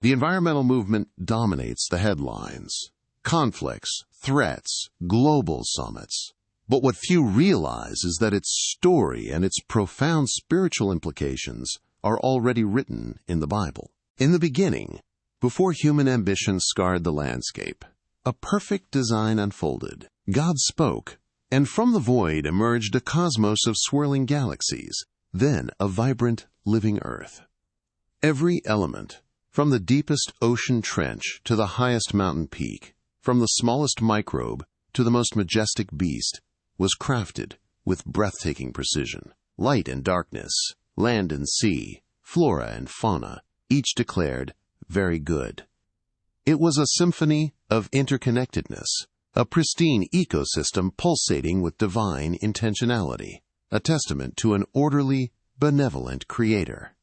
The environmental movement dominates the headlines. Conflicts, threats, global summits. But what few realize is that its story and its profound spiritual implications are already written in the Bible. In the beginning, before human ambition scarred the landscape, a perfect design unfolded. God spoke, and from the void emerged a cosmos of swirling galaxies, then a vibrant, living earth. Every element, from the deepest ocean trench to the highest mountain peak, from the smallest microbe to the most majestic beast, was crafted with breathtaking precision. Light and darkness, land and sea, flora and fauna, each declared, "Very good." It was a symphony of interconnectedness, a pristine ecosystem pulsating with divine intentionality, a testament to an orderly, benevolent creator.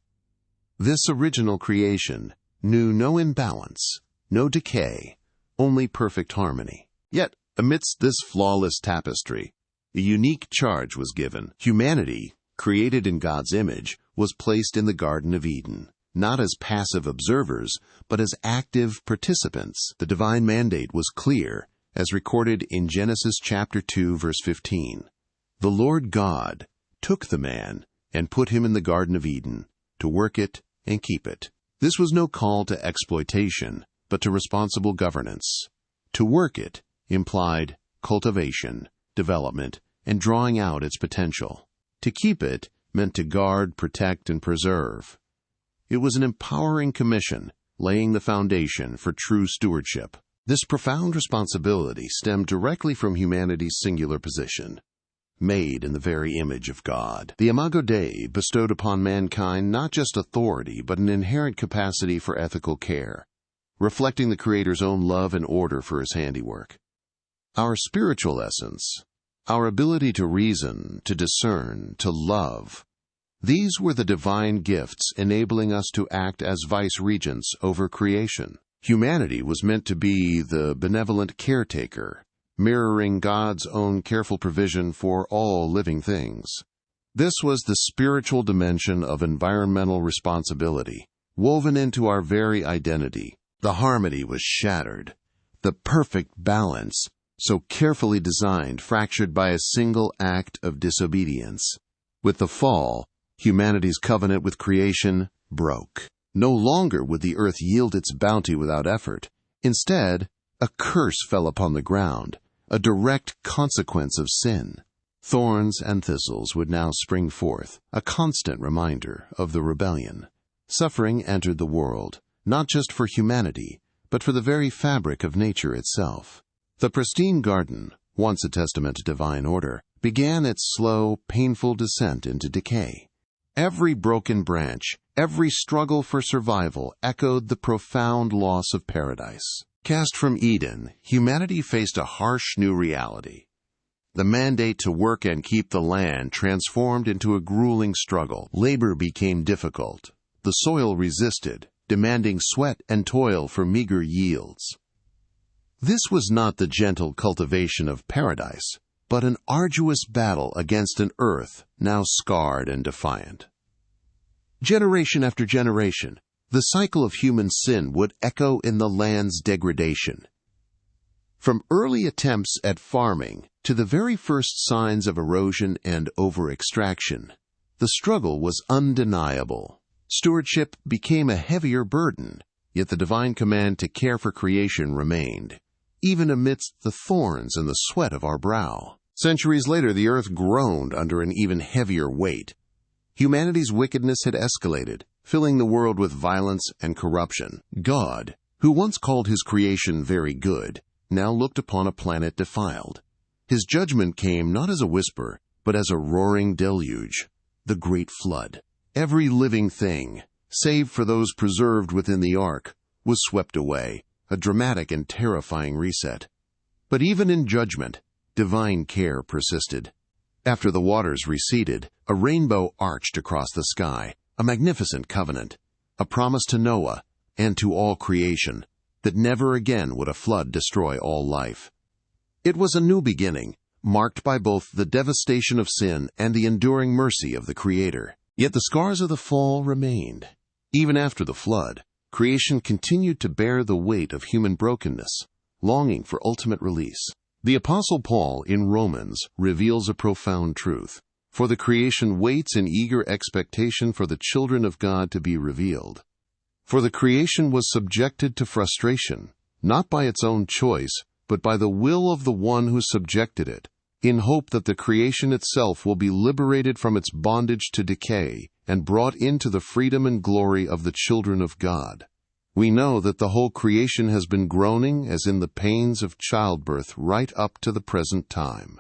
This original creation knew no imbalance, no decay, only perfect harmony. Yet, amidst this flawless tapestry, a unique charge was given. Humanity, created in God's image, was placed in the Garden of Eden, not as passive observers, but as active participants. The divine mandate was clear, as recorded in Genesis chapter 2, verse 15. The Lord God took the man and put him in the Garden of Eden to work it and keep it. This was no call to exploitation, but to responsible governance. To work it implied cultivation, development, and drawing out its potential. To keep it meant to guard, protect, and preserve. It was an empowering commission, laying the foundation for true stewardship. This profound responsibility stemmed directly from humanity's singular position, made in the very image of God. The Imago Dei bestowed upon mankind not just authority, but an inherent capacity for ethical care, reflecting the Creator's own love and order for His handiwork. Our spiritual essence, our ability to reason, to discern, to love, these were the divine gifts enabling us to act as vice-regents over creation. Humanity was meant to be the benevolent caretaker, mirroring God's own careful provision for all living things. This was the spiritual dimension of environmental responsibility, woven into our very identity. The harmony was shattered. The perfect balance, so carefully designed, fractured by a single act of disobedience. With the fall, humanity's covenant with creation broke. No longer would the earth yield its bounty without effort. Instead, a curse fell upon the ground, a direct consequence of sin. Thorns and thistles would now spring forth, a constant reminder of the rebellion. Suffering entered the world, not just for humanity, but for the very fabric of nature itself. The pristine garden, once a testament to divine order, began its slow, painful descent into decay. Every broken branch, every struggle for survival echoed the profound loss of paradise. Cast from Eden, humanity faced a harsh new reality. The mandate to work and keep the land transformed into a grueling struggle. Labor became difficult. The soil resisted, demanding sweat and toil for meager yields. This was not the gentle cultivation of paradise, but an arduous battle against an earth now scarred and defiant. Generation after generation, the cycle of human sin would echo in the land's degradation. From early attempts at farming to the very first signs of erosion and over-extraction, the struggle was undeniable. Stewardship became a heavier burden, yet the divine command to care for creation remained, even amidst the thorns and the sweat of our brow. Centuries later, the earth groaned under an even heavier weight. Humanity's wickedness had escalated, filling the world with violence and corruption. God, who once called His creation very good, now looked upon a planet defiled. His judgment came not as a whisper, but as a roaring deluge, the great flood. Every living thing, save for those preserved within the ark, was swept away, a dramatic and terrifying reset. But even in judgment, divine care persisted. After the waters receded, a rainbow arched across the sky, a magnificent covenant, a promise to Noah and to all creation that never again would a flood destroy all life. It was a new beginning, marked by both the devastation of sin and the enduring mercy of the Creator. Yet the scars of the fall remained. Even after the flood, creation continued to bear the weight of human brokenness, longing for ultimate release. The Apostle Paul in Romans reveals a profound truth. For the creation waits in eager expectation for the children of God to be revealed. For the creation was subjected to frustration, not by its own choice, but by the will of the one who subjected it, in hope that the creation itself will be liberated from its bondage to decay and brought into the freedom and glory of the children of God. We know that the whole creation has been groaning as in the pains of childbirth right up to the present time.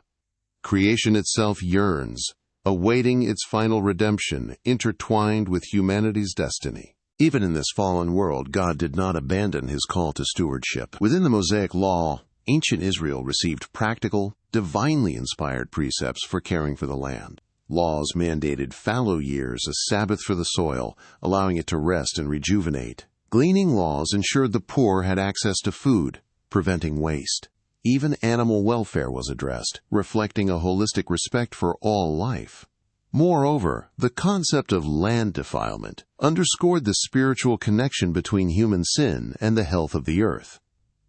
Creation itself yearns, awaiting its final redemption, intertwined with humanity's destiny. Even in this fallen world, God did not abandon his call to stewardship. Within the Mosaic Law, ancient Israel received practical, divinely inspired precepts for caring for the land. Laws mandated fallow years, a Sabbath for the soil, allowing it to rest and rejuvenate. Gleaning laws ensured the poor had access to food, preventing waste. Even animal welfare was addressed, reflecting a holistic respect for all life. Moreover, the concept of land defilement underscored the spiritual connection between human sin and the health of the earth.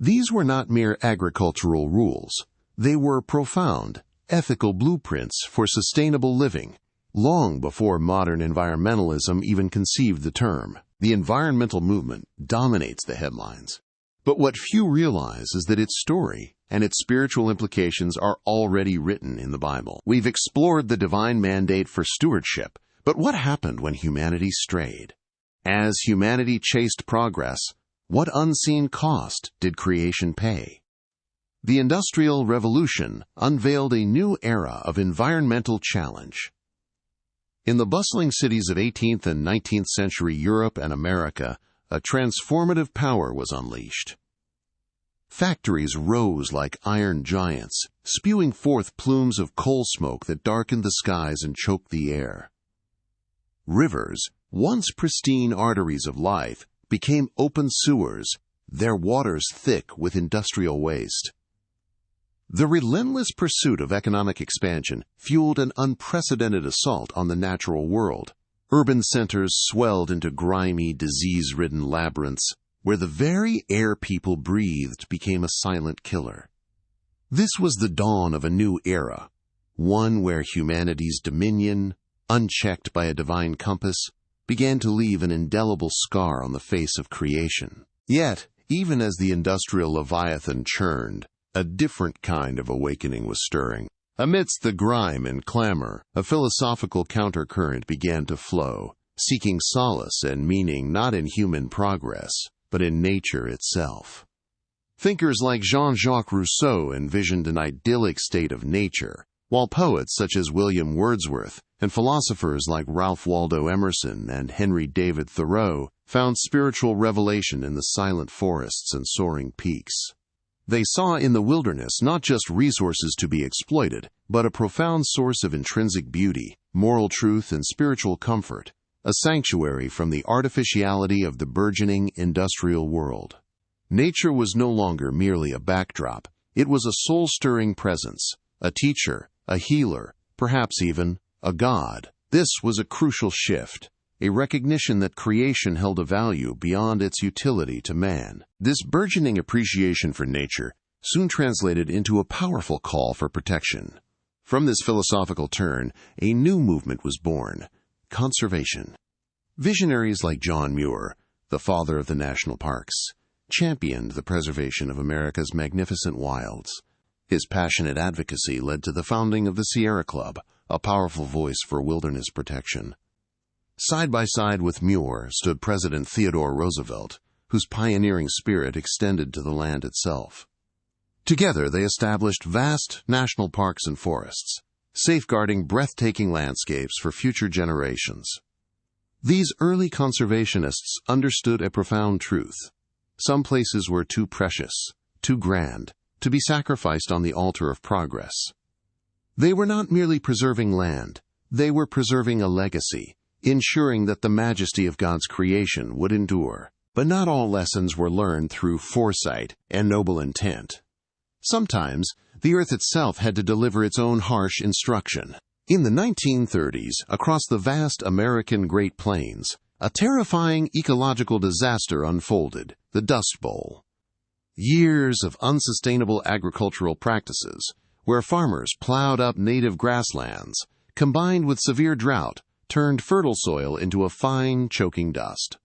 These were not mere agricultural rules. They were profound, ethical blueprints for sustainable living, long before modern environmentalism even conceived the term. The environmental movement dominates the headlines. But what few realize is that its story and its spiritual implications are already written in the Bible. We've explored the divine mandate for stewardship, but what happened when humanity strayed? As humanity chased progress, what unseen cost did creation pay? The Industrial Revolution unveiled a new era of environmental challenge. In the bustling cities of 18th and 19th century Europe and America, a transformative power was unleashed. Factories rose like iron giants, spewing forth plumes of coal smoke that darkened the skies and choked the air. Rivers, once pristine arteries of life, became open sewers, their waters thick with industrial waste. The relentless pursuit of economic expansion fueled an unprecedented assault on the natural world. Urban centers swelled into grimy, disease-ridden labyrinths, where the very air people breathed became a silent killer. This was the dawn of a new era, one where humanity's dominion, unchecked by a divine compass, began to leave an indelible scar on the face of creation. Yet, even as the industrial leviathan churned, a different kind of awakening was stirring. Amidst the grime and clamor, a philosophical countercurrent began to flow, seeking solace and meaning not in human progress, but in nature itself. Thinkers like Jean-Jacques Rousseau envisioned an idyllic state of nature, while poets such as William Wordsworth and philosophers like Ralph Waldo Emerson and Henry David Thoreau found spiritual revelation in the silent forests and soaring peaks. They saw in the wilderness not just resources to be exploited, but a profound source of intrinsic beauty, moral truth, and spiritual comfort, a sanctuary from the artificiality of the burgeoning industrial world. Nature was no longer merely a backdrop. It was a soul-stirring presence, a teacher, a healer, perhaps even a god. This was a crucial shift, a recognition that creation held a value beyond its utility to man. This burgeoning appreciation for nature soon translated into a powerful call for protection. From this philosophical turn, a new movement was born: conservation. Visionaries like John Muir, the father of the national parks, championed the preservation of America's magnificent wilds. His passionate advocacy led to the founding of the Sierra Club, a powerful voice for wilderness protection. Side by side with Muir stood President Theodore Roosevelt, whose pioneering spirit extended to the land itself. Together they established vast national parks and forests, safeguarding breathtaking landscapes for future generations. These early conservationists understood a profound truth. Some places were too precious, too grand, to be sacrificed on the altar of progress. They were not merely preserving land, they were preserving a legacy, ensuring that the majesty of God's creation would endure. But not all lessons were learned through foresight and noble intent. Sometimes, the earth itself had to deliver its own harsh instruction. In the 1930s, across the vast American Great Plains, A terrifying ecological disaster unfolded, the Dust Bowl. Years of unsustainable agricultural practices, where farmers plowed up native grasslands, combined with severe drought, turned fertile soil into a fine, choking dust.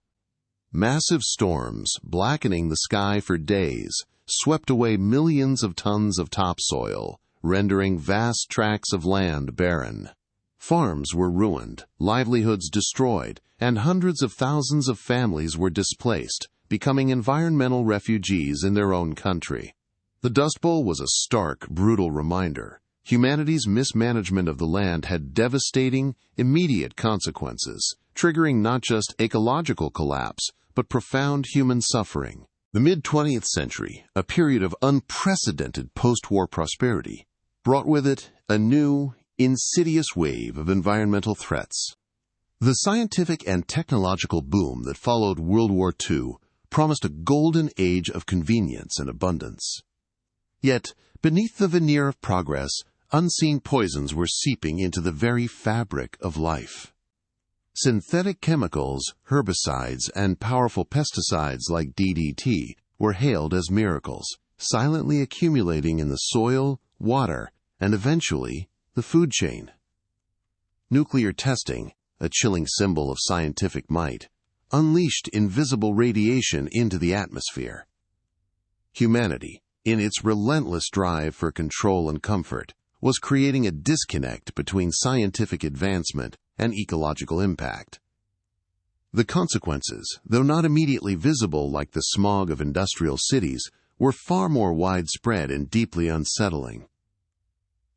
Massive storms, blackening the sky for days, swept away millions of tons of topsoil, rendering vast tracts of land barren. Farms were ruined, livelihoods destroyed, and hundreds of thousands of families were displaced, becoming environmental refugees in their own country. The Dust Bowl was a stark, brutal reminder. Humanity's mismanagement of the land had devastating, immediate consequences, triggering not just ecological collapse, but profound human suffering. The mid-20th century, a period of unprecedented post-war prosperity, brought with it a new, insidious wave of environmental threats. The scientific and technological boom that followed World War II promised a golden age of convenience and abundance. Yet, beneath the veneer of progress, unseen poisons were seeping into the very fabric of life. Synthetic chemicals, herbicides, and powerful pesticides like DDT were hailed as miracles, silently accumulating in the soil, water, and eventually the food chain. Nuclear testing, a chilling symbol of scientific might, unleashed invisible radiation into the atmosphere. Humanity, in its relentless drive for control and comfort, was creating a disconnect between scientific advancement and ecological impact. The consequences, though not immediately visible like the smog of industrial cities, were far more widespread and deeply unsettling.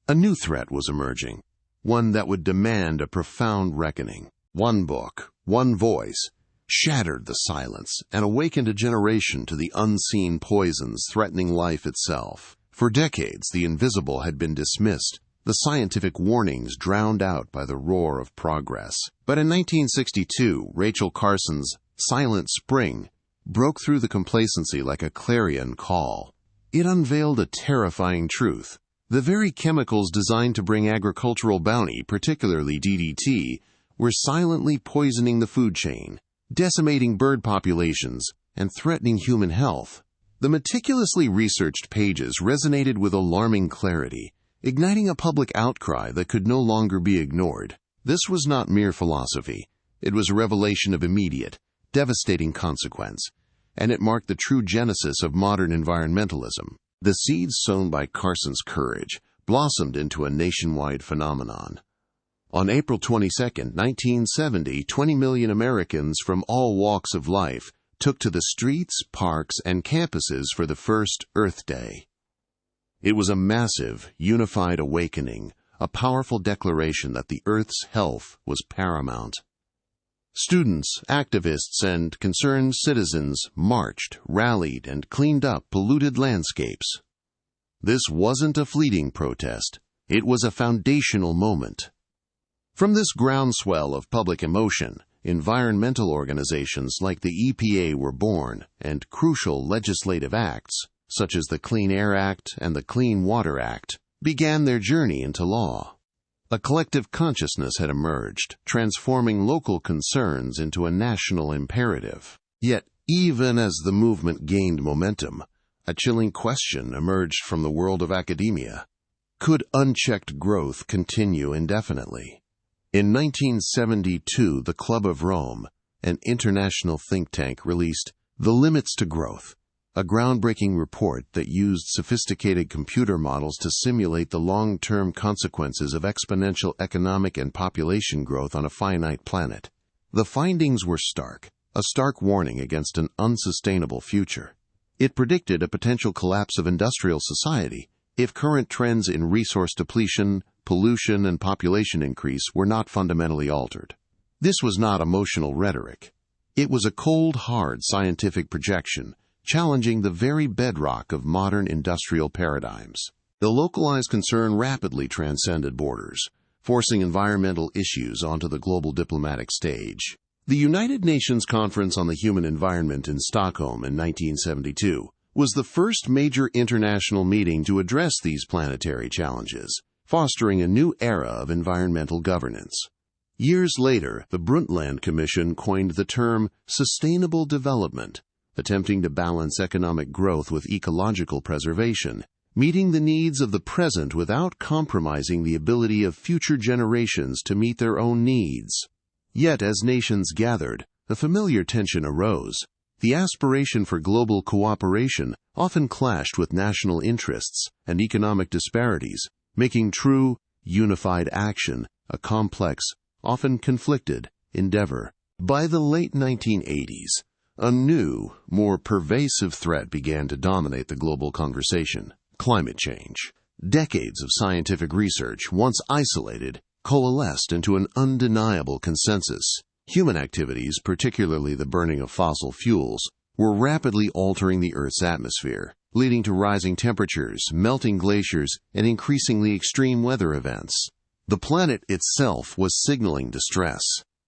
A new threat was emerging, one that would demand a profound reckoning. One book, one voice, shattered the silence and awakened a generation to the unseen poisons threatening life itself. For decades, the invisible had been dismissed, the scientific warnings drowned out by the roar of progress. But in 1962, Rachel Carson's Silent Spring broke through the complacency like a clarion call. It unveiled a terrifying truth. The very chemicals designed to bring agricultural bounty, particularly DDT, were silently poisoning the food chain, decimating bird populations, and threatening human health. The meticulously researched pages resonated with alarming clarity, igniting a public outcry that could no longer be ignored. This was not mere philosophy. It was a revelation of immediate, devastating consequence, and it marked the true genesis of modern environmentalism. The seeds sown by Carson's courage blossomed into a nationwide phenomenon. On April 22, 1970, 20 million Americans from all walks of life took to the streets, parks, and campuses for the first Earth Day. It was a massive, unified awakening, a powerful declaration that the Earth's health was paramount. Students, activists, and concerned citizens marched, rallied, and cleaned up polluted landscapes. This wasn't a fleeting protest. It was a foundational moment. From this groundswell of public emotion, environmental organizations like the EPA were born, and crucial legislative acts, such as the Clean Air Act and the Clean Water Act, began their journey into law. A collective consciousness had emerged, transforming local concerns into a national imperative. Yet, even as the movement gained momentum, a chilling question emerged from the world of academia. Could unchecked growth continue indefinitely? In 1972, the Club of Rome, an international think tank, released The Limits to Growth, a groundbreaking report that used sophisticated computer models to simulate the long-term consequences of exponential economic and population growth on a finite planet. The findings were stark, a stark warning against an unsustainable future. It predicted a potential collapse of industrial society if current trends in resource depletion, pollution, and population increase were not fundamentally altered. This was not emotional rhetoric. It was a cold, hard scientific projection, challenging the very bedrock of modern industrial paradigms. The localized concern rapidly transcended borders, forcing environmental issues onto the global diplomatic stage. The United Nations Conference on the Human Environment in Stockholm in 1972 was the first major international meeting to address these planetary challenges, fostering a new era of environmental governance. Years later, the Brundtland Commission coined the term sustainable development, attempting to balance economic growth with ecological preservation, meeting the needs of the present without compromising the ability of future generations to meet their own needs. Yet, as nations gathered, a familiar tension arose. The aspiration for global cooperation often clashed with national interests and economic disparities, making true, unified action a complex, often conflicted, endeavor. By the late 1980s, a new, more pervasive threat began to dominate the global conversation: climate change. Decades of scientific research, once isolated, coalesced into an undeniable consensus. Human activities, particularly the burning of fossil fuels, were rapidly altering the Earth's atmosphere, leading to rising temperatures, melting glaciers, and increasingly extreme weather events. The planet itself was signaling distress.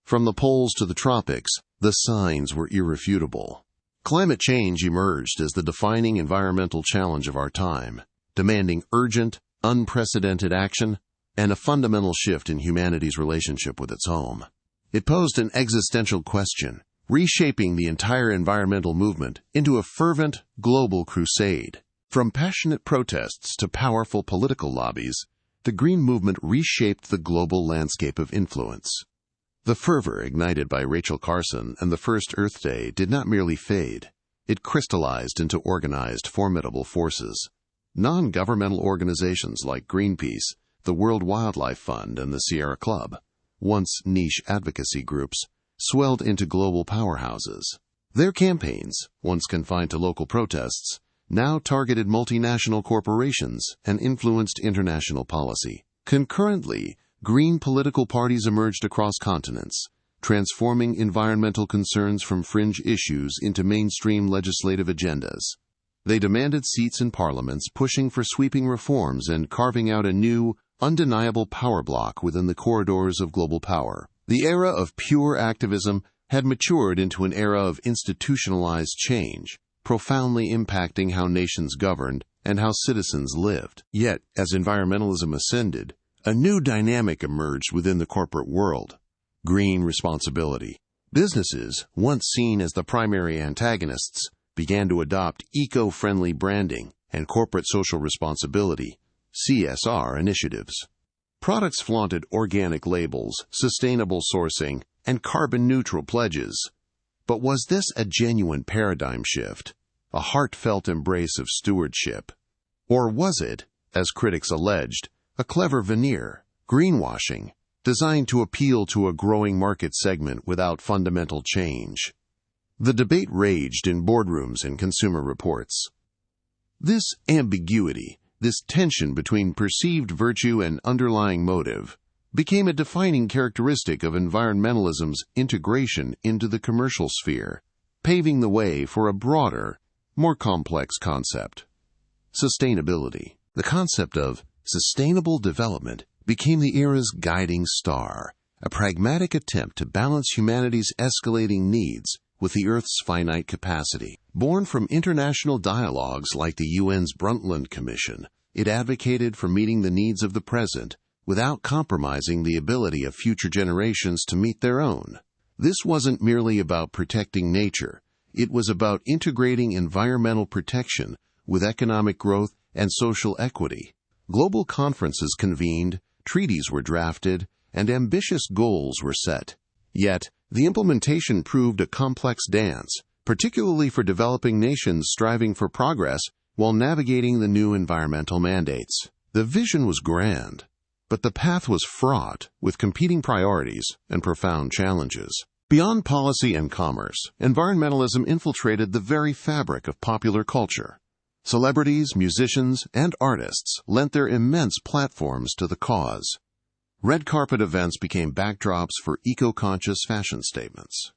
From the poles to the tropics, the signs were irrefutable. Climate change emerged as the defining environmental challenge of our time, demanding urgent, unprecedented action and a fundamental shift in humanity's relationship with its home. It posed an existential question, reshaping the entire environmental movement into a fervent, global crusade. From passionate protests to powerful political lobbies, the Green Movement reshaped the global landscape of influence. The fervor ignited by Rachel Carson and the first Earth Day did not merely fade. It crystallized into organized, formidable forces. Non-governmental organizations like Greenpeace, the World Wildlife Fund, and the Sierra Club, once niche advocacy groups, swelled into global powerhouses. Their campaigns, once confined to local protests, now targeted multinational corporations and influenced international policy. Concurrently, green political parties emerged across continents, transforming environmental concerns from fringe issues into mainstream legislative agendas. They demanded seats in parliaments, pushing for sweeping reforms and carving out a new, undeniable power block within the corridors of global power. The era of pure activism had matured into an era of institutionalized change, profoundly impacting how nations governed and how citizens lived. Yet, as environmentalism ascended, a new dynamic emerged within the corporate world: green responsibility. Businesses, once seen as the primary antagonists, began to adopt eco-friendly branding and corporate social responsibility (CSR) initiatives. Products flaunted organic labels, sustainable sourcing, and carbon-neutral pledges. But was this a genuine paradigm shift, a heartfelt embrace of stewardship? Or was it, as critics alleged, a clever veneer, greenwashing, designed to appeal to a growing market segment without fundamental change? The debate raged in boardrooms and Consumer Reports. This ambiguity, this tension between perceived virtue and underlying motive, became a defining characteristic of environmentalism's integration into the commercial sphere, paving the way for a broader, more complex concept: sustainability. The concept of sustainable development became the era's guiding star, a pragmatic attempt to balance humanity's escalating needs with the Earth's finite capacity. Born from international dialogues like the UN's Brundtland Commission, it advocated for meeting the needs of the present without compromising the ability of future generations to meet their own. This wasn't merely about protecting nature. It was about integrating environmental protection with economic growth and social equity. Global conferences convened, treaties were drafted, and ambitious goals were set. Yet, the implementation proved a complex dance, particularly for developing nations striving for progress while navigating the new environmental mandates. The vision was grand, but the path was fraught with competing priorities and profound challenges. Beyond policy and commerce, environmentalism infiltrated the very fabric of popular culture. Celebrities, musicians, and artists lent their immense platforms to the cause. Red carpet events became backdrops for eco-conscious fashion statements.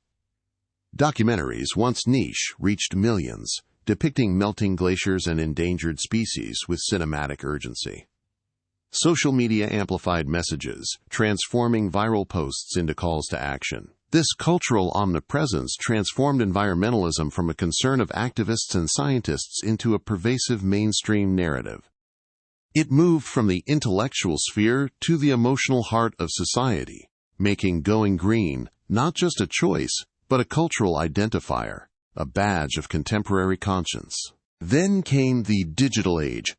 Documentaries, once niche, reached millions, depicting melting glaciers and endangered species with cinematic urgency. Social media amplified messages, transforming viral posts into calls to action. This cultural omnipresence transformed environmentalism from a concern of activists and scientists into a pervasive mainstream narrative. It moved from the intellectual sphere to the emotional heart of society, making going green not just a choice, but a cultural identifier, a badge of contemporary conscience. Then came the digital age,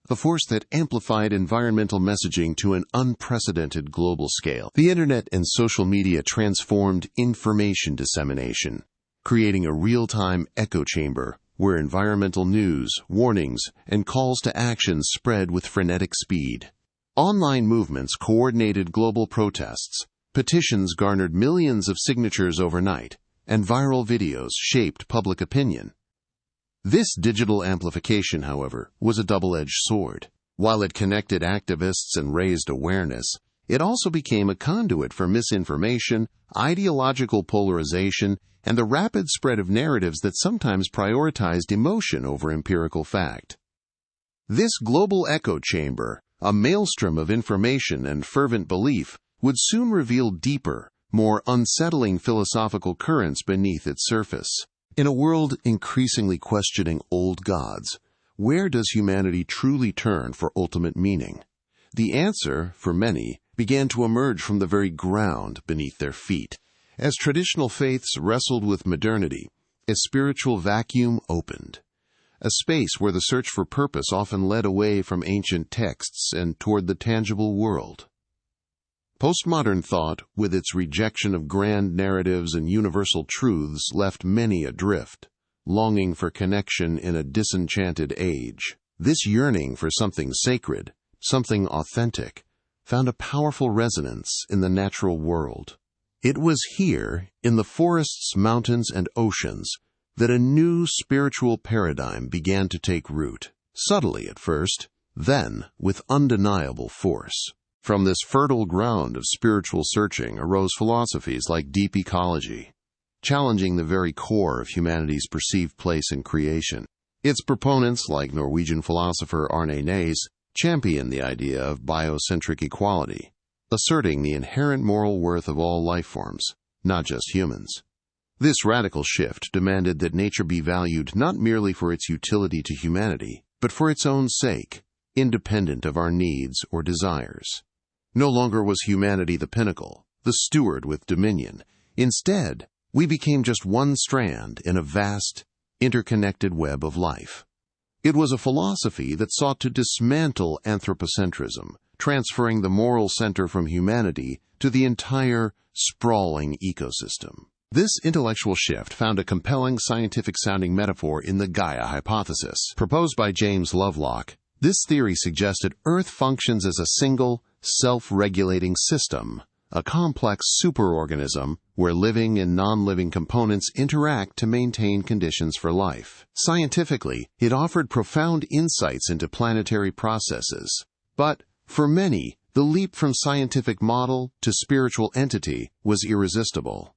a force that amplified environmental messaging to an unprecedented global scale. The internet and social media transformed information dissemination, creating a real-time echo chamber where environmental news, warnings, and calls to action spread with frenetic speed. Online movements coordinated global protests, petitions garnered millions of signatures overnight, and viral videos shaped public opinion. This digital amplification, however, was a double-edged sword. While it connected activists and raised awareness, it also became a conduit for misinformation, ideological polarization, and the rapid spread of narratives that sometimes prioritized emotion over empirical fact. This global echo chamber, a maelstrom of information and fervent belief, would soon reveal deeper, more unsettling philosophical currents beneath its surface. In a world increasingly questioning old gods, where does humanity truly turn for ultimate meaning? The answer, for many, began to emerge from the very ground beneath their feet. As traditional faiths wrestled with modernity, a spiritual vacuum opened, a space where the search for purpose often led away from ancient texts and toward the tangible world. Postmodern thought, with its rejection of grand narratives and universal truths, left many adrift, longing for connection in a disenchanted age. This yearning for something sacred, something authentic, found a powerful resonance in the natural world. It was here, in the forests, mountains, and oceans, that a new spiritual paradigm began to take root, subtly at first, then with undeniable force. From this fertile ground of spiritual searching arose philosophies like deep ecology, challenging the very core of humanity's perceived place in creation. Its proponents, like Norwegian philosopher Arne Næss, championed the idea of biocentric equality, asserting the inherent moral worth of all life forms, not just humans. This radical shift demanded that nature be valued not merely for its utility to humanity, but for its own sake, independent of our needs or desires. No longer was humanity the pinnacle, the steward with dominion. Instead, we became just one strand in a vast, interconnected web of life. It was a philosophy that sought to dismantle anthropocentrism, transferring the moral center from humanity to the entire, sprawling ecosystem. This intellectual shift found a compelling scientific-sounding metaphor in the Gaia hypothesis. Proposed by James Lovelock, this theory suggested Earth functions as a single, self-regulating system, a complex superorganism where living and non-living components interact to maintain conditions for life. Scientifically, it offered profound insights into planetary processes. But, for many, the leap from scientific model to spiritual entity was irresistible.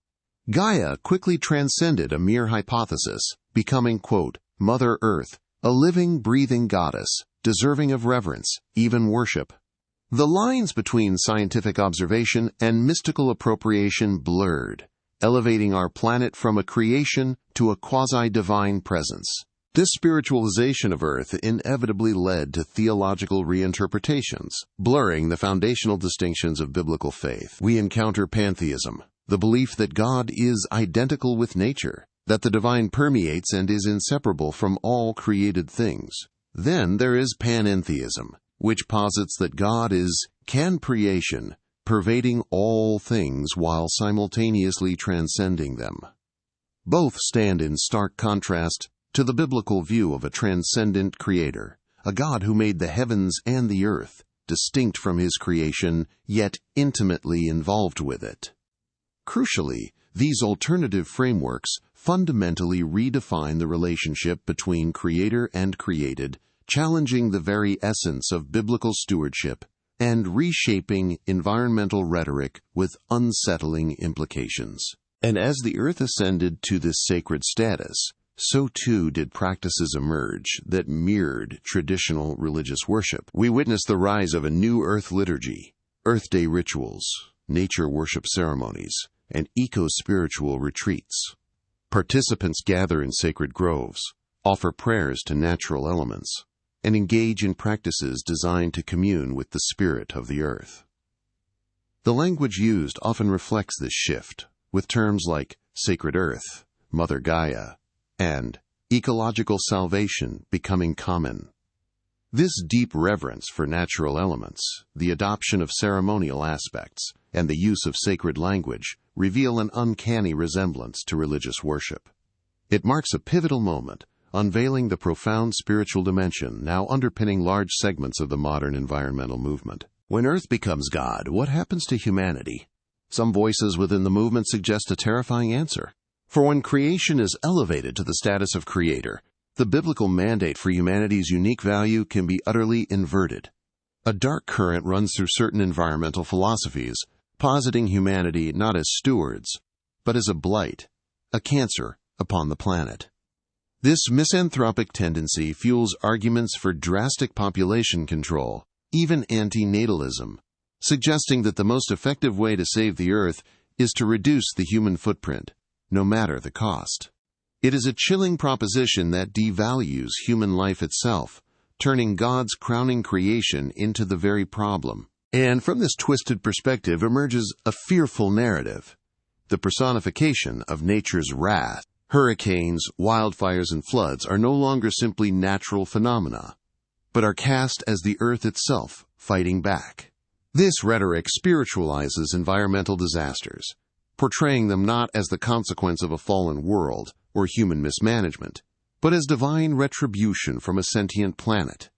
Gaia quickly transcended a mere hypothesis, becoming, quote, Mother Earth, a living, breathing goddess, deserving of reverence, even worship. The lines between scientific observation and mystical appropriation blurred, elevating our planet from a creation to a quasi-divine presence. This spiritualization of Earth inevitably led to theological reinterpretations, blurring the foundational distinctions of biblical faith. We encounter pantheism, the belief that God is identical with nature, that the divine permeates and is inseparable from all created things. Then there is panentheism, which posits that God is can-creation, pervading all things while simultaneously transcending them. Both stand in stark contrast to the biblical view of a transcendent creator, a God who made the heavens and the earth, distinct from his creation, yet intimately involved with it. Crucially, these alternative frameworks fundamentally redefine the relationship between creator and created, challenging the very essence of biblical stewardship and reshaping environmental rhetoric with unsettling implications. And as the earth ascended to this sacred status, so too did practices emerge that mirrored traditional religious worship. We witnessed the rise of a new earth liturgy, Earth Day rituals, nature worship ceremonies, and eco-spiritual retreats. Participants gather in sacred groves, offer prayers to natural elements, and engage in practices designed to commune with the spirit of the earth. The language used often reflects this shift, with terms like sacred earth, Mother Gaia, and ecological salvation becoming common. This deep reverence for natural elements, the adoption of ceremonial aspects, and the use of sacred language reveal an uncanny resemblance to religious worship. It marks a pivotal moment, unveiling the profound spiritual dimension now underpinning large segments of the modern environmental movement. When Earth becomes God, what happens to humanity? Some voices within the movement suggest a terrifying answer. For when creation is elevated to the status of creator, the biblical mandate for humanity's unique value can be utterly inverted. A dark current runs through certain environmental philosophies, positing humanity not as stewards, but as a blight, a cancer upon the planet. This misanthropic tendency fuels arguments for drastic population control, even anti-natalism, suggesting that the most effective way to save the Earth is to reduce the human footprint, no matter the cost. It is a chilling proposition that devalues human life itself, turning God's crowning creation into the very problem. And from this twisted perspective emerges a fearful narrative, the personification of nature's wrath. Hurricanes, wildfires, and floods are no longer simply natural phenomena, but are cast as the earth itself fighting back. This rhetoric spiritualizes environmental disasters, portraying them not as the consequence of a fallen world or human mismanagement, but as divine retribution from a sentient planet.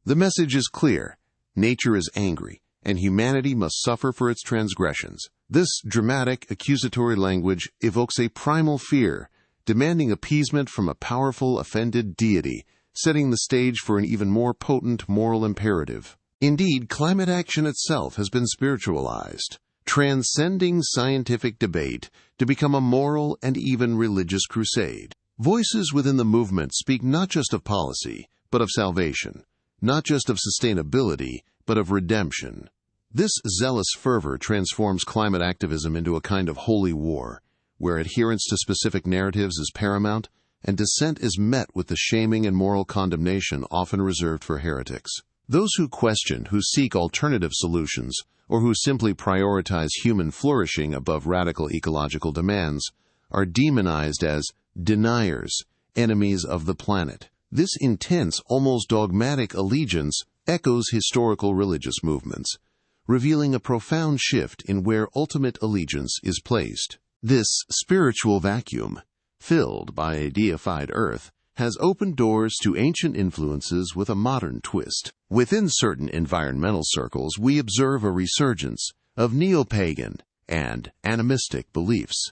The message is clear: nature is angry, and humanity must suffer for its transgressions. This dramatic, accusatory language evokes a primal fear, demanding appeasement from a powerful, offended deity, setting the stage for an even more potent moral imperative. Indeed, climate action itself has been spiritualized, transcending scientific debate to become a moral and even religious crusade. Voices within the movement speak not just of policy, but of salvation, not just of sustainability, but of redemption. This zealous fervor transforms climate activism into a kind of holy war, where adherence to specific narratives is paramount, and dissent is met with the shaming and moral condemnation often reserved for heretics. Those who question, who seek alternative solutions, or who simply prioritize human flourishing above radical ecological demands, are demonized as deniers, enemies of the planet. This intense, almost dogmatic allegiance echoes historical religious movements, revealing a profound shift in where ultimate allegiance is placed. This spiritual vacuum, filled by a deified earth, has opened doors to ancient influences with a modern twist. Within certain environmental circles, we observe a resurgence of neo-pagan and animistic beliefs.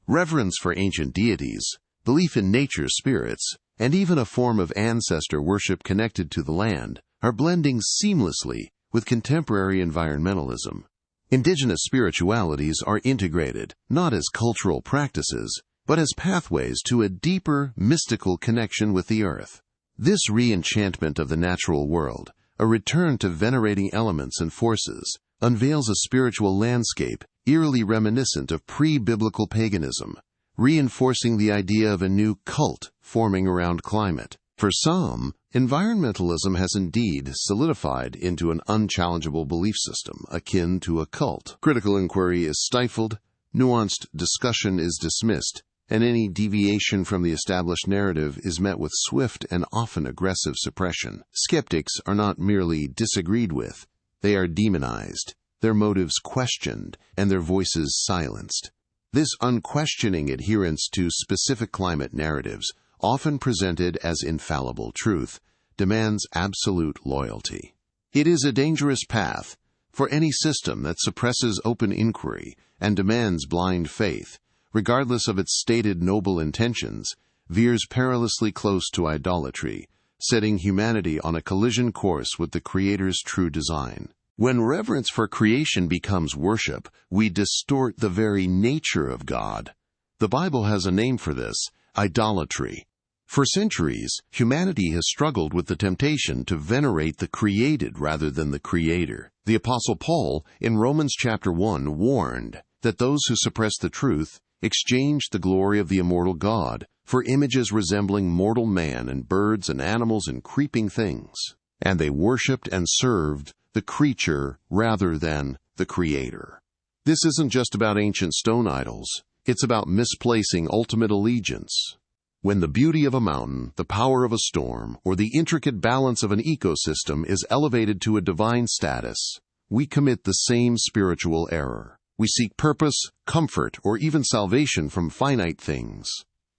Reverence for ancient deities, belief in nature's spirits, and even a form of ancestor worship connected to the land are blending seamlessly with contemporary environmentalism. Indigenous spiritualities are integrated, not as cultural practices, but as pathways to a deeper, mystical connection with the earth. This re-enchantment of the natural world, a return to venerating elements and forces, unveils a spiritual landscape eerily reminiscent of pre-biblical paganism, reinforcing the idea of a new cult forming around climate. For some, environmentalism has indeed solidified into an unchallengeable belief system akin to a cult. Critical inquiry is stifled, nuanced discussion is dismissed, and any deviation from the established narrative is met with swift and often aggressive suppression. Skeptics are not merely disagreed with, they are demonized, their motives questioned, and their voices silenced. This unquestioning adherence to specific climate narratives, often presented as infallible truth, demands absolute loyalty. It is a dangerous path, for any system that suppresses open inquiry and demands blind faith, regardless of its stated noble intentions, veers perilously close to idolatry, setting humanity on a collision course with the Creator's true design. When reverence for creation becomes worship, we distort the very nature of God. The Bible has a name for this: idolatry. For centuries, humanity has struggled with the temptation to venerate the created rather than the Creator. The Apostle Paul, in Romans chapter 1, warned that those who suppress the truth exchanged the glory of the immortal God for images resembling mortal man and birds and animals and creeping things, and they worshipped and served the creature rather than the Creator. This isn't just about ancient stone idols. It's about misplacing ultimate allegiance. When the beauty of a mountain, the power of a storm, or the intricate balance of an ecosystem is elevated to a divine status, we commit the same spiritual error. We seek purpose, comfort, or even salvation from finite things,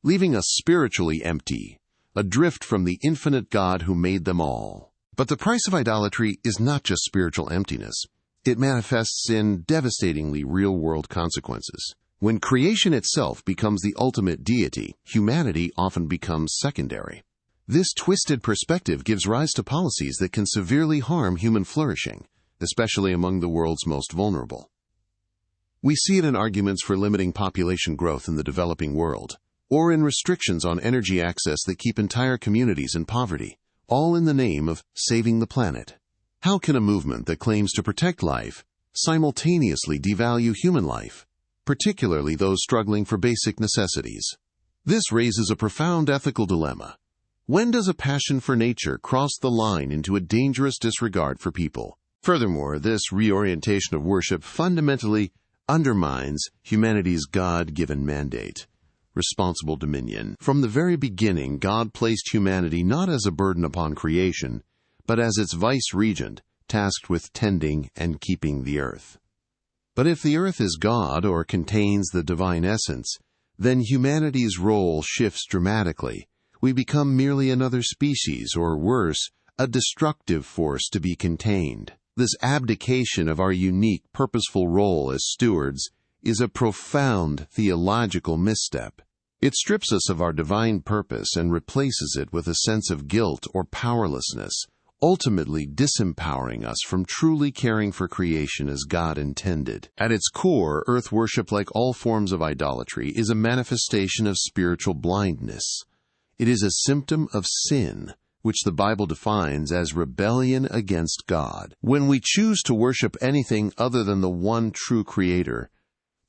leaving us spiritually empty, adrift from the infinite God who made them all. But the price of idolatry is not just spiritual emptiness. It manifests in devastatingly real-world consequences. When creation itself becomes the ultimate deity, humanity often becomes secondary. This twisted perspective gives rise to policies that can severely harm human flourishing, especially among the world's most vulnerable. We see it in arguments for limiting population growth in the developing world, or in restrictions on energy access that keep entire communities in poverty, all in the name of saving the planet. How can a movement that claims to protect life simultaneously devalue human life, particularly those struggling for basic necessities? This raises a profound ethical dilemma. When does a passion for nature cross the line into a dangerous disregard for people? Furthermore, this reorientation of worship fundamentally undermines humanity's God-given mandate, responsible dominion. From the very beginning, God placed humanity not as a burden upon creation, but as its vice-regent, tasked with tending and keeping the earth. But if the earth is God or contains the divine essence, then humanity's role shifts dramatically. We become merely another species, or worse, a destructive force to be contained. This abdication of our unique, purposeful role as stewards is a profound theological misstep. It strips us of our divine purpose and replaces it with a sense of guilt or powerlessness, ultimately disempowering us from truly caring for creation as God intended. At its core, earth worship, like all forms of idolatry, is a manifestation of spiritual blindness. It is a symptom of sin, which the Bible defines as rebellion against God. When we choose to worship anything other than the one true Creator,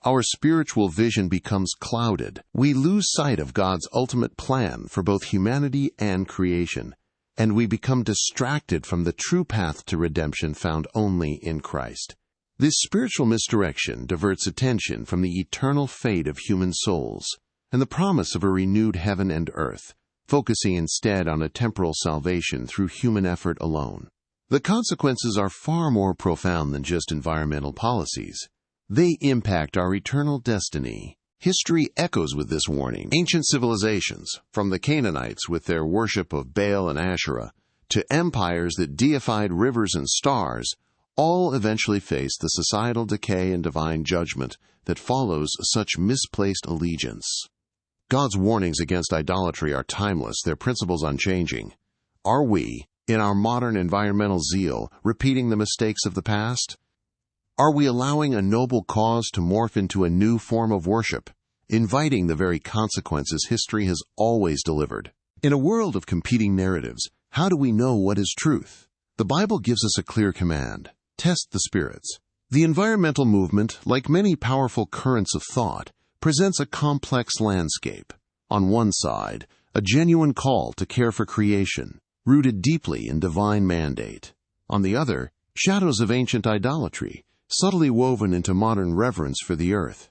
our spiritual vision becomes clouded. We lose sight of God's ultimate plan for both humanity and creation, and we become distracted from the true path to redemption found only in Christ. This spiritual misdirection diverts attention from the eternal fate of human souls and the promise of a renewed heaven and earth, focusing instead on a temporal salvation through human effort alone. The consequences are far more profound than just environmental policies. They impact our eternal destiny. History echoes with this warning. Ancient civilizations, from the Canaanites with their worship of Baal and Asherah, to empires that deified rivers and stars, all eventually faced the societal decay and divine judgment that follows such misplaced allegiance. God's warnings against idolatry are timeless, their principles unchanging. Are we, in our modern environmental zeal, repeating the mistakes of the past? Are we allowing a noble cause to morph into a new form of worship, inviting the very consequences history has always delivered? In a world of competing narratives, how do we know what is truth? The Bible gives us a clear command: test the spirits. The environmental movement, like many powerful currents of thought, presents a complex landscape. On one side, a genuine call to care for creation, rooted deeply in divine mandate. On the other, shadows of ancient idolatry, subtly woven into modern reverence for the earth.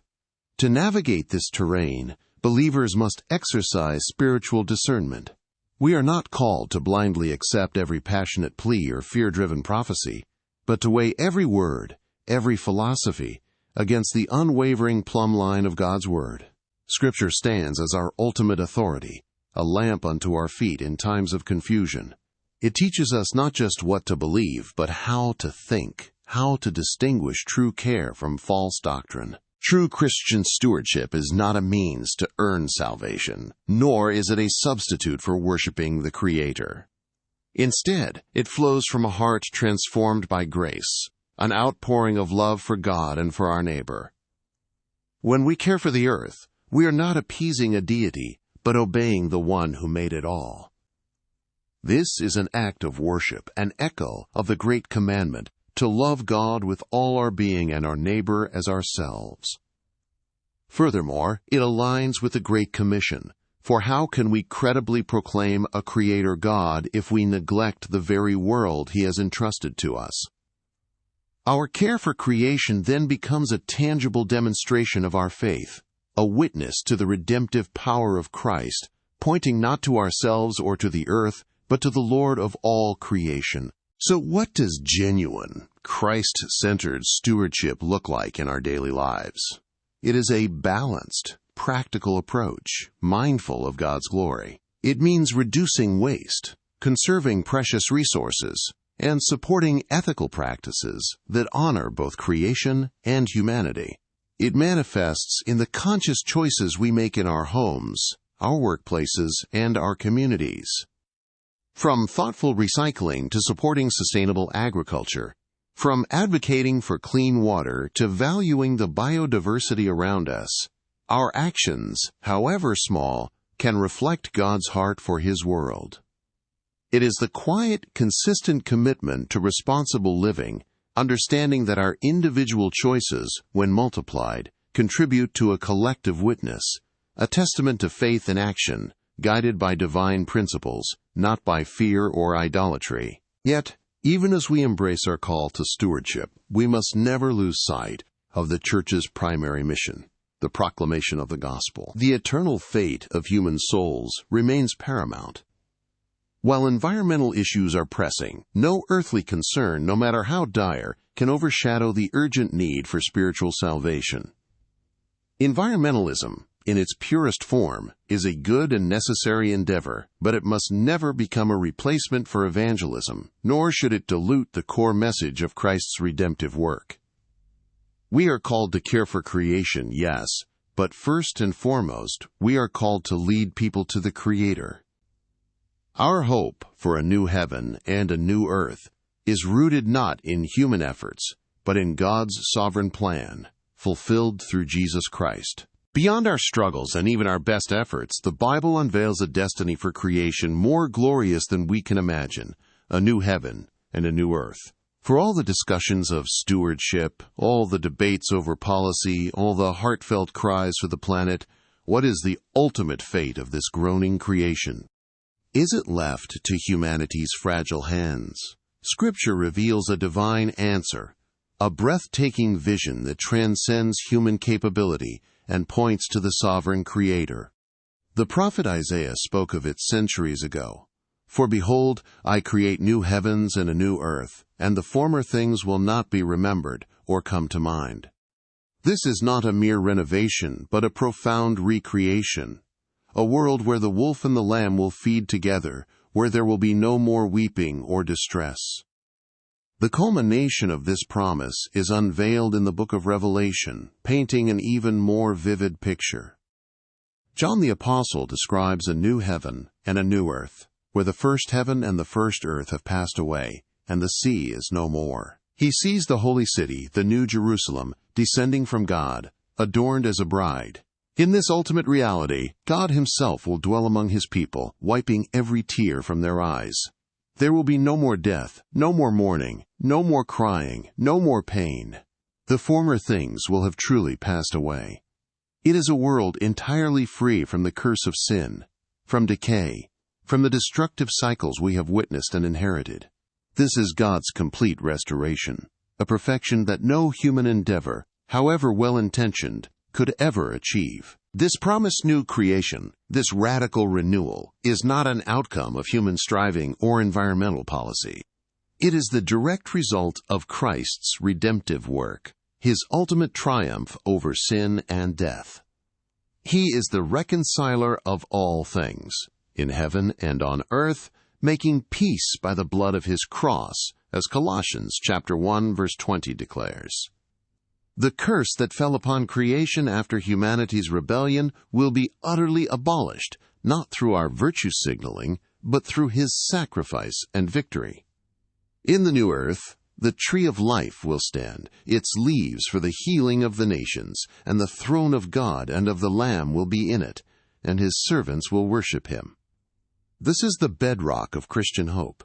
To navigate this terrain, believers must exercise spiritual discernment. We are not called to blindly accept every passionate plea or fear-driven prophecy, but to weigh every word, every philosophy, against the unwavering plumb line of God's Word. Scripture stands as our ultimate authority, a lamp unto our feet in times of confusion. It teaches us not just what to believe, but how to think, how to distinguish true care from false doctrine. True Christian stewardship is not a means to earn salvation, nor is it a substitute for worshiping the Creator. Instead, it flows from a heart transformed by grace, an outpouring of love for God and for our neighbor. When we care for the earth, we are not appeasing a deity, but obeying the one who made it all. This is an act of worship, an echo of the great commandment to love God with all our being and our neighbor as ourselves. Furthermore, it aligns with the Great Commission, for how can we credibly proclaim a Creator God if we neglect the very world He has entrusted to us? Our care for creation then becomes a tangible demonstration of our faith, a witness to the redemptive power of Christ, pointing not to ourselves or to the earth, but to the Lord of all creation. So what does genuine, Christ-centered stewardship look like in our daily lives? It is a balanced, practical approach, mindful of God's glory. It means reducing waste, conserving precious resources, and supporting ethical practices that honor both creation and humanity. It manifests in the conscious choices we make in our homes, our workplaces, and our communities. From thoughtful recycling to supporting sustainable agriculture, from advocating for clean water to valuing the biodiversity around us, our actions, however small, can reflect God's heart for His world. It is the quiet, consistent commitment to responsible living, understanding that our individual choices, when multiplied, contribute to a collective witness, a testament to faith in action, guided by divine principles, not by fear or idolatry. Yet, even as we embrace our call to stewardship, we must never lose sight of the Church's primary mission, the proclamation of the gospel. The eternal fate of human souls remains paramount. While environmental issues are pressing, no earthly concern, no matter how dire, can overshadow the urgent need for spiritual salvation. Environmentalism, in its purest form, is a good and necessary endeavor, but it must never become a replacement for evangelism, nor should it dilute the core message of Christ's redemptive work. We are called to care for creation, yes, but first and foremost, we are called to lead people to the Creator. Our hope for a new heaven and a new earth is rooted not in human efforts, but in God's sovereign plan, fulfilled through Jesus Christ. Beyond our struggles and even our best efforts, the Bible unveils a destiny for creation more glorious than we can imagine, a new heaven and a new earth. For all the discussions of stewardship, all the debates over policy, all the heartfelt cries for the planet, what is the ultimate fate of this groaning creation? Is it left to humanity's fragile hands? Scripture reveals a divine answer, a breathtaking vision that transcends human capability and points to the sovereign Creator. The prophet Isaiah spoke of it centuries ago. For behold, I create new heavens and a new earth, and the former things will not be remembered or come to mind. This is not a mere renovation, but a profound recreation. A world where the wolf and the lamb will feed together, where there will be no more weeping or distress. The culmination of this promise is unveiled in the book of Revelation, painting an even more vivid picture. John the Apostle describes a new heaven and a new earth, where the first heaven and the first earth have passed away, and the sea is no more. He sees the holy city, the New Jerusalem, descending from God, adorned as a bride. In this ultimate reality, God Himself will dwell among His people, wiping every tear from their eyes. There will be no more death, no more mourning, no more crying, no more pain. The former things will have truly passed away. It is a world entirely free from the curse of sin, from decay, from the destructive cycles we have witnessed and inherited. This is God's complete restoration, a perfection that no human endeavor, however well-intentioned, could ever achieve. This promised new creation, this radical renewal, is not an outcome of human striving or environmental policy. It is the direct result of Christ's redemptive work, His ultimate triumph over sin and death. He is the reconciler of all things, in heaven and on earth, making peace by the blood of His cross, as Colossians chapter 1 verse 20 declares. The curse that fell upon creation after humanity's rebellion will be utterly abolished, not through our virtue signaling, but through His sacrifice and victory. In the new earth, the tree of life will stand, its leaves for the healing of the nations, and the throne of God and of the Lamb will be in it, and His servants will worship Him. This is the bedrock of Christian hope.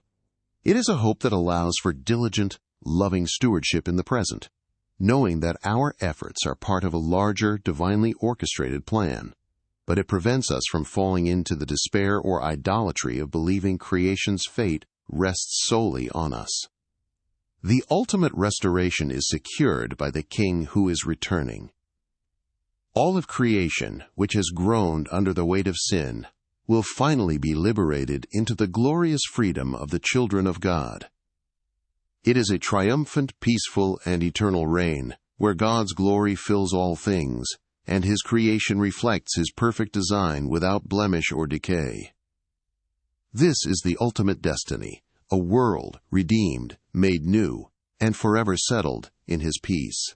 It is a hope that allows for diligent, loving stewardship in the present, knowing that our efforts are part of a larger, divinely orchestrated plan, but it prevents us from falling into the despair or idolatry of believing creation's fate rests solely on us. The ultimate restoration is secured by the King who is returning. All of creation, which has groaned under the weight of sin, will finally be liberated into the glorious freedom of the children of God. It is a triumphant, peaceful, and eternal reign, where God's glory fills all things, and His creation reflects His perfect design without blemish or decay. This is the ultimate destiny, a world redeemed, made new, and forever settled in His peace.